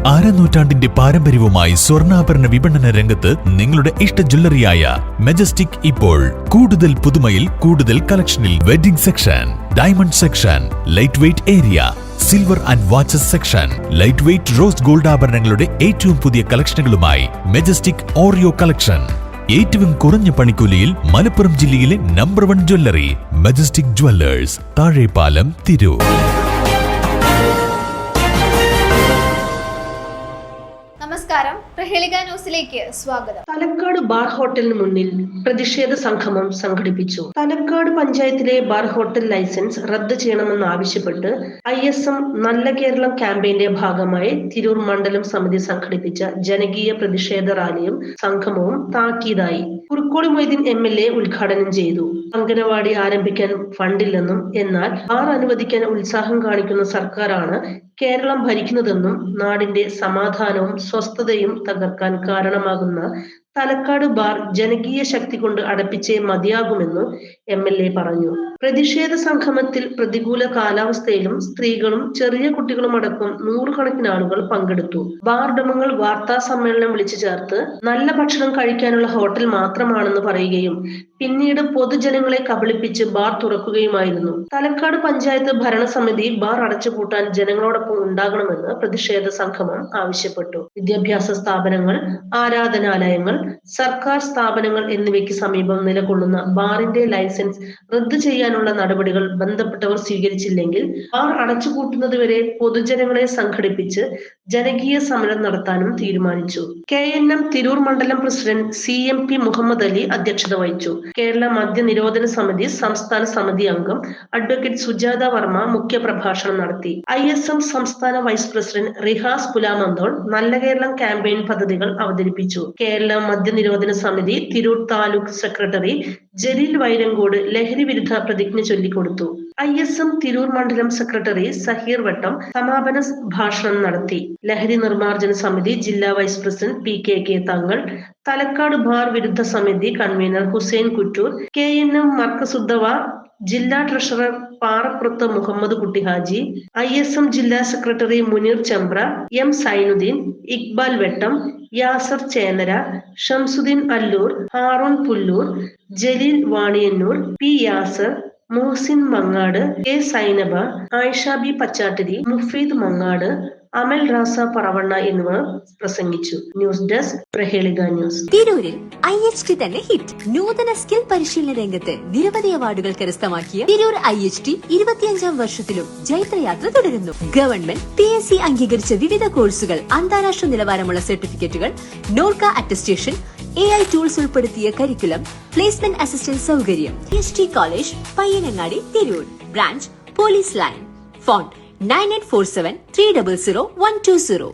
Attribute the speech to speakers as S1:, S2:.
S1: അരനൂറ്റാണ്ടിന്റെ പാരമ്പര്യവുമായി സ്വർണ്ണാഭരണ വിപണന രംഗത്ത് നിങ്ങളുടെ ഇഷ്ട ജ്വല്ലറിയായ മെജസ്റ്റിക് ഇപ്പോൾ കൂടുതൽ പുതുമയിൽ കൂടുതൽ കളക്ഷനിൽ wedding section, diamond section, light weight area, silver and watches section, light weight rose gold ആഭരണങ്ങളുടെ ഏറ്റവും പുതിയ കളക്ഷനുകളുമായി മെജസ്റ്റിക് ഓറിയോ കളക്ഷൻ. ഏറ്റവും കുറഞ്ഞ പണിക്കൂലിയിൽ മലപ്പുറം ജില്ലയിലെ number 1 jewellery majestic Jewellers, Thazhepalam, Tirur.
S2: നമസ്കാരം, പ്രഹേളിക ന്യൂസിലേക്ക് സ്വാഗതം.
S3: തലക്കാട് ബാർ ഹോട്ടലിന് മുന്നിൽ പ്രതിഷേധ സംഗമം സംഘടിപ്പിച്ചു. തലക്കാട് പഞ്ചായത്തിലെ ബാർ ഹോട്ടൽ ലൈസൻസ് റദ്ദ് ചെയ്യണമെന്നാവശ്യപ്പെട്ട് ISM നല്ല കേരളം ക്യാമ്പയിന്റെ ഭാഗമായി തിരൂർ മണ്ഡലം സമിതി സംഘടിപ്പിച്ച ജനകീയ പ്രതിഷേധ റാലിയും സംഗമവും താക്കീതായി. കുറുക്കോളി മൊയ്തീൻ MLA ഉദ്ഘാടനം ചെയ്തു. അംഗനവാടി ആരംഭിക്കാൻ ഫണ്ടില്ലെന്നും എന്നാൽ ബാർ അനുവദിക്കാൻ ഉത്സാഹം കാണിക്കുന്ന സർക്കാരാണ് കേരളം ഭരിക്കുന്നതെന്നും നാടിന്റെ സമാധാനവും സ്വസ്ഥതയും തകർക്കാൻ കാരണമാകുന്ന തലക്കാട് ബാർ ജനകീയ ശക്തി കൊണ്ട് അടപ്പിച്ചേ മതിയാകുമെന്ന് MLA പറഞ്ഞു. പ്രതിഷേധ സംഗമത്തിൽ പ്രതികൂല കാലാവസ്ഥയിലും സ്ത്രീകളും ചെറിയ കുട്ടികളും അടക്കം 100 കണക്കിന് ആളുകൾ പങ്കെടുത്തു. ബാർ ഉടമകൾ വാർത്താ സമ്മേളനം വിളിച്ചു ചേർത്ത് നല്ല ഭക്ഷണം കഴിക്കാനുള്ള ഹോട്ടൽ മാത്രമാണെന്ന് പറയുകയും പിന്നീട് പൊതുജനങ്ങളെ കബളിപ്പിച്ച് ബാർ തുറക്കുകയുമായിരുന്നു. തലക്കാട് പഞ്ചായത്ത് ഭരണസമിതി ബാർ അടച്ചുപൂട്ടാൻ ജനങ്ങളോടൊപ്പം ഉണ്ടാകണമെന്ന് പ്രതിഷേധ സംഗമം ആവശ്യപ്പെട്ടു. വിദ്യാഭ്യാസ സ്ഥാപനങ്ങൾ, ആരാധനാലയങ്ങൾ, സർക്കാർ സ്ഥാപനങ്ങൾ എന്നിവയ്ക്ക് സമീപം നിലകൊള്ളുന്ന ബാറിന്റെ ലൈസൻസ് റദ്ദു ചെയ്യാനുള്ള നടപടികൾ ബന്ധപ്പെട്ടവർ സ്വീകരിച്ചില്ലെങ്കിൽ ബാർ അടച്ചുപൂട്ടുന്നതുവരെ പൊതുജനങ്ങളെ സംഘടിപ്പിച്ച് ജനകീയ സമരം നടത്താനും തീരുമാനിച്ചു. KNM തിരൂർ മണ്ഡലം പ്രസിഡന്റ് CMP മുഹമ്മദ് അലി അധ്യക്ഷത വഹിച്ചു. കേരള മദ്യ നിരോധന സമിതി സംസ്ഥാന സമിതി അംഗം അഡ്വക്കേറ്റ് സുജാത വർമ്മ മുഖ്യ പ്രഭാഷണം നടത്തി. ISM സംസ്ഥാന വൈസ് പ്രസിഡന്റ് റിഹാസ് പുലാമന്തോൾ നല്ല കേരളം ക്യാമ്പയിൻ പദ്ധതികൾ അവതരിപ്പിച്ചു. കേരള മദ്യനിരോധന സമിതി തിരൂർ താലൂക്ക് സെക്രട്ടറി ജലീൽ വൈരങ്കോട് ലഹരി വിരുദ്ധ പ്രതിജ്ഞ ചൊല്ലിക്കൊടുത്തു. ISM തിരൂർ മണ്ഡലം സെക്രട്ടറി സഹീർ വട്ടം സമാപന ഭാഷണം നടത്തി. ലഹരി നിർമ്മാർജ്ജന സമിതി ജില്ലാ വൈസ് പ്രസിഡന്റ് PKK തങ്ങൾ, തലക്കാട് ബാർ വിരുദ്ധ സമിതി കൺവീനർ ഹുസൈൻ കുറ്റൂർ, KNM മർക്കസുദ്ദവ ജില്ലാ ട്രഷറർ പാറപ്പുറത്ത് മുഹമ്മദ് കുട്ടി ഹാജി, ISM ജില്ലാ സെക്രട്ടറി മുനീർ ചമ്പ്ര, M സൈനുദ്ദീൻ, ഇക്ബാൽ വെട്ടം, Yasar Chenara, Shamsuddin അല്ലൂർ, Haroon Pullur, Jaleel Vaniyannur, P Yasar, Muhsin Mangad, K Zainaba, Ayisha B Pachattiri, Mufeed Mangad, അമൽ റാസ പറവണ്ണ എന്നിവർ പ്രസംഗിച്ചു. News desk, Prahelika news.
S4: തിരൂരിൽ IHT തന്നെ ഹിറ്റ്. നൂതന സ്കിൽ പരിശീലന രംഗത്ത് നിരവധി അവാർഡുകൾ കരസ്ഥമാക്കിയ തിരൂർ IHT 25ാം വർഷത്തിലും ജൈത്രയാത്ര തുടരുന്നു. ഗവൺമെന്റ് PSC അംഗീകരിച്ച വിവിധ കോഴ്സുകൾ, അന്താരാഷ്ട്ര നിലവാരമുള്ള സർട്ടിഫിക്കറ്റുകൾ, നോർക്ക അറ്റസ്റ്റേഷൻ, AI ടൂൾസ് ഉൾപ്പെടുത്തിയ കരിക്കുലം, പ്ലേസ്മെന്റ് അസിസ്റ്റന്റ് സൗകര്യം. IHT college, Payyanangadi, Tirur. Branch police line. Phone 9847 300 120.